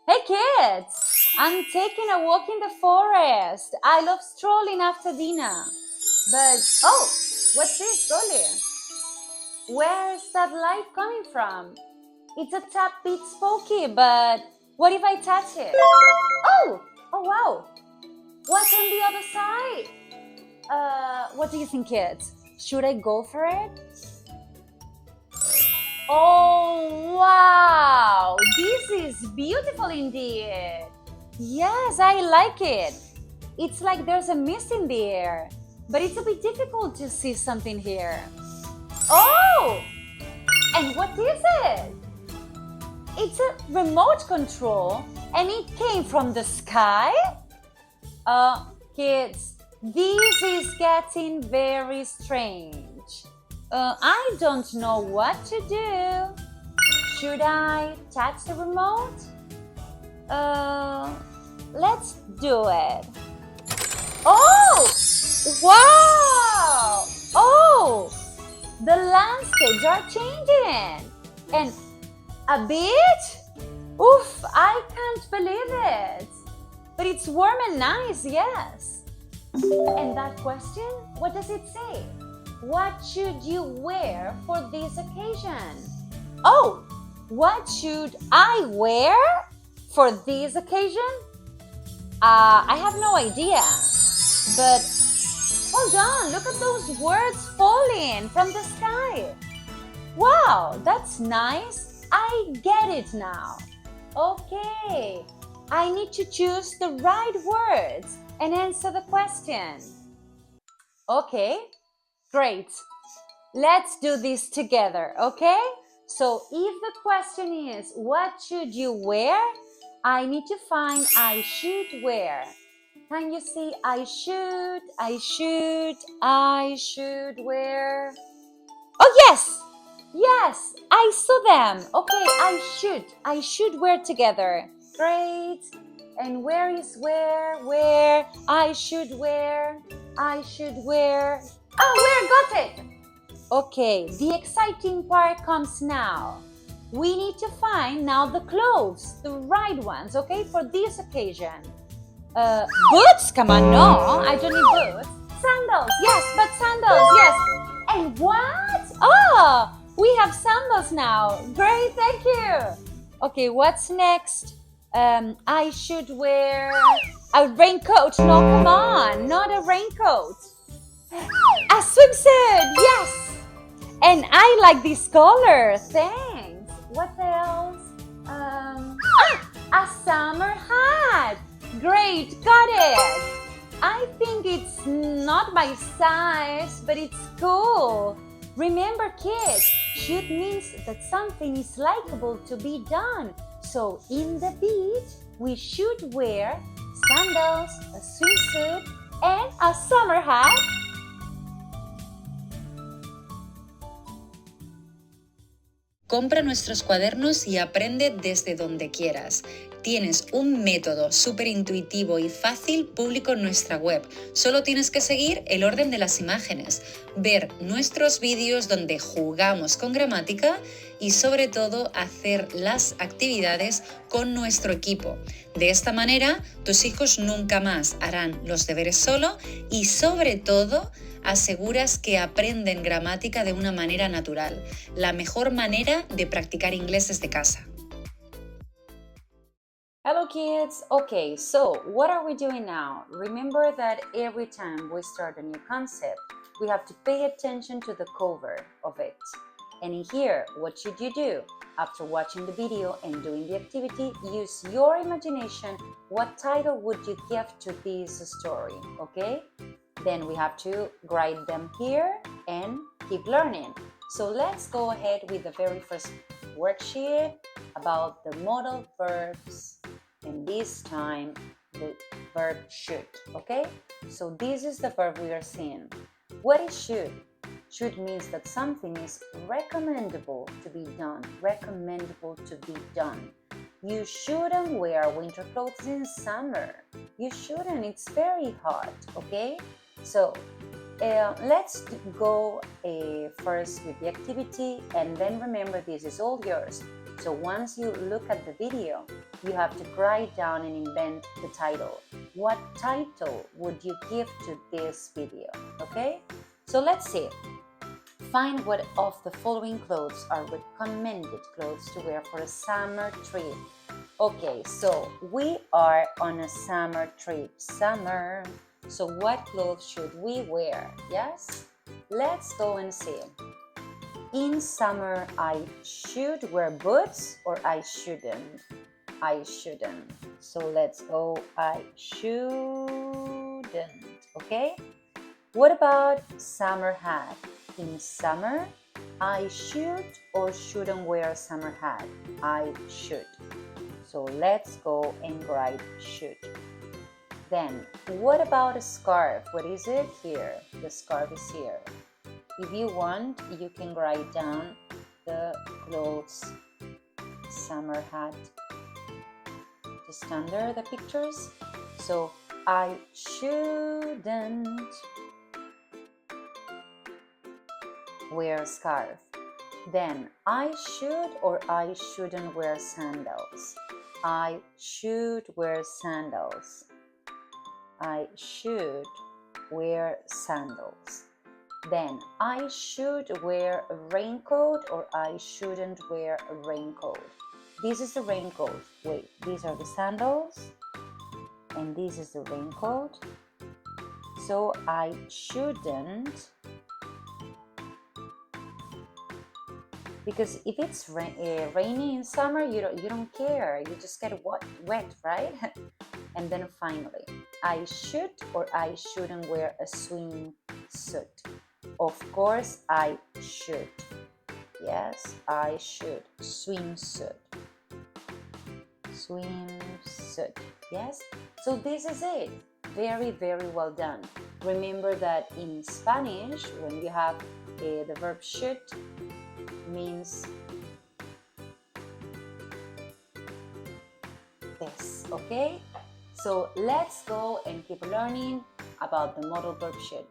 Hey kids! I'm taking a walk in the forest. I love strolling after dinner. But, oh, what's this, Dolly? Where's that light coming from? It's a tad bit spooky, but what if I touch it? Oh wow! What's on the other side? What do you think, kids? Should I go for it? Oh, wow! This is beautiful indeed. Yes, I like it. It's like there's a mist in the air, but it's a bit difficult to see something here. Oh! And what is it? It's a remote control and it came from the sky? Kids, this is getting very strange. I don't know what to do. Should I touch the remote? Let's do it. Oh! Wow! Oh! The landscapes are changing. And a bit? Oof, I can't believe it. But it's warm and nice, yes. And that question, what does it say? What should you wear for this occasion? Oh, what should I wear for this occasion? I have no idea. But hold on, look at those words falling from the sky. Wow, that's nice. I get it now. Okay, I need to choose the right words and answer the question. Okay, great. Let's do this together, okay? So if the question is, what should you wear? I need to find I should wear. Can you see I should wear? Oh, yes! Yes, I saw them. Okay, I should wear together. Great. And where is where? Where? I should wear. Oh, where? Got it. Okay, the exciting part comes now. We need to find now the clothes, the right ones, okay, for this occasion. Boots? Come on, no, I don't need boots. Sandals, yes, but sandals, yes. And what? Oh, we have sandals now. Great, thank you. Okay, what's next? I should wear a raincoat. No, come on, not a raincoat. A swimsuit, yes. And I like this color. Thanks. What else? A summer hat. Great, got it. I think it's not my size, but it's cool. Remember, kids, should means that something is likable to be done. So in the beach, we should wear sandals, a swimsuit, and a summer hat. Compra nuestros cuadernos y aprende desde donde quieras. Tienes un método súper intuitivo y fácil público en nuestra web. Solo tienes que seguir el orden de las imágenes, ver nuestros vídeos donde jugamos con gramática y sobre todo hacer las actividades con nuestro equipo. De esta manera, tus hijos nunca más harán los deberes solo y sobre todo aseguras que aprenden gramática de una manera natural, la mejor manera de practicar inglés desde casa. Hello kids! Okay, so what are we doing now? Remember that every time we start a new concept, we have to pay attention to the cover of it. And in here, what should you do? After watching the video and doing the activity, use your imagination. What title would you give to this story, okay? Then we have to write them here and keep learning. So let's go ahead with the very first worksheet about the modal verbs, and this time the verb should, okay? So this is the verb we are seeing. What is should? Should means that something is recommendable to be done. You shouldn't wear winter clothes in summer. You shouldn't, it's very hot, okay? So let's go first with the activity, and then remember this is all yours. So once you look at the video, you have to write down and invent the title. What title would you give to this video? Okay? So let's see. Find what of the following clothes are recommended clothes to wear for a summer trip. Okay, so we are on a summer trip. Summer. So what clothes should we wear? Yes? Let's go and see. In summer, I should wear boots or I shouldn't? I shouldn't. So let's go. I shouldn't. Okay? What about summer hat? In summer, I should or shouldn't wear a summer hat? I should. So let's go and write should. Then, what about a scarf? What is it here? The scarf is here. If you want, you can write down the clothes summer hat just under the pictures. So I shouldn't wear a scarf. Then I should or I shouldn't wear sandals. I should wear sandals. I should wear sandals. Then I should wear a raincoat or I shouldn't wear a raincoat. This is the raincoat. Wait, these are the sandals and this is the raincoat. So I shouldn't, because if it's rainy in summer, you don't care. You just get wet, right? And then finally, I should or I shouldn't wear a swimsuit. Of course, I should. Yes, I should. Swimsuit. Swimsuit. Yes? So this is it. Very, very well done. Remember that in Spanish, when you have the verb should, means this, okay? So let's go and keep learning about the modal verb should.